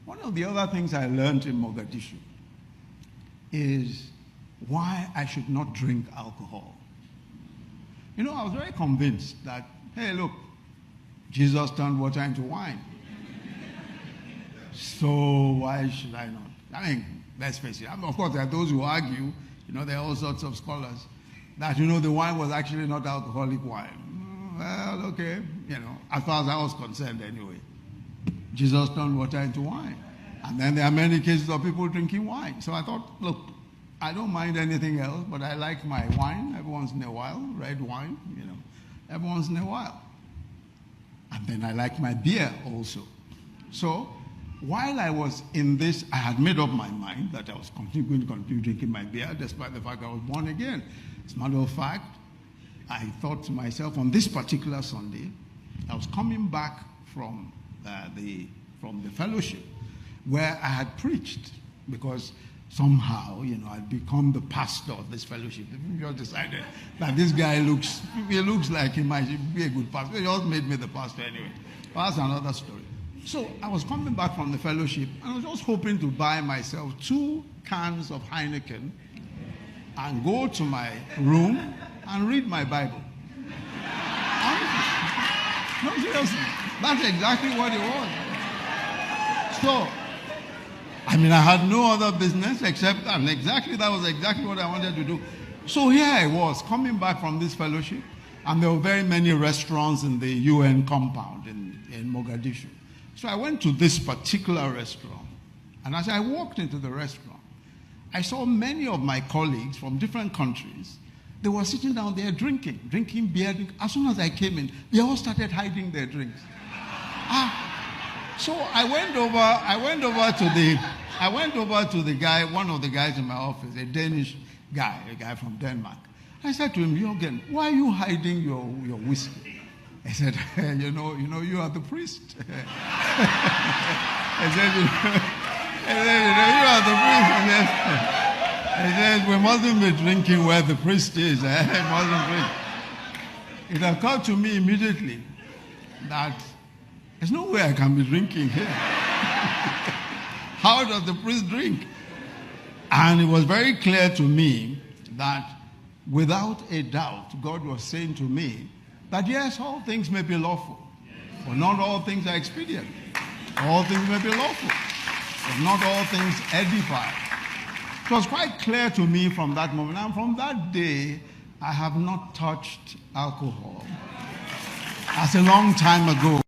One of the other things I learned in Mogadishu is why I should not drink alcohol. You know, I was very convinced that, hey, look, Jesus turned water into wine. So why should I not? I mean, let's face it. Of course, there are those who argue, you know, there are all sorts of scholars, that, you know, the wine was actually not alcoholic wine. Well, okay, you know, as far as I was concerned anyway. Jesus turned water into wine. And then there are many cases of people drinking wine. So I thought, look, I don't mind anything else, but I like my wine every once in a while, red wine, you know, every once in a while. And then I like my beer also. So while I was in this, I had made up my mind that I was going to continue drinking my beer, despite the fact I was born again. As a matter of fact, I thought to myself, on this particular Sunday, I was coming back from the fellowship where I had preached, because somehow, you know, I'd become the pastor of this fellowship. We just decided that this guy looks like he might be a good pastor. He just made me the pastor anyway. But that's another story. So I was coming back from the fellowship, and I was just hoping to buy myself 2 cans of Heineken and go to my room and read my Bible. No, seriously. That's exactly what it was. So, I mean, I had no other business except, and that was exactly what I wanted to do. So here I was, coming back from this fellowship, and there were very many restaurants in the UN compound in Mogadishu. So I went to this particular restaurant, and as I walked into the restaurant, I saw many of my colleagues from different countries. They were sitting down there drinking beer. As soon as I came in, they all started hiding their drinks. So I went over to the guy, one of the guys in my office, a Danish guy, a guy from Denmark. I said to him, Jürgen, why are you hiding your whiskey? I said, you know, you are the priest. I said, you are the priest. He said, we mustn't be drinking where the priest is. Mustn't drink. It occurred to me immediately that there's no way I can be drinking here. How does the priest drink? And it was very clear to me that without a doubt, God was saying to me that yes, all things may be lawful, but not all things are expedient. All things may be lawful, but not all things edify. It was quite clear to me from that moment. And from that day, I have not touched alcohol. That's a long time ago.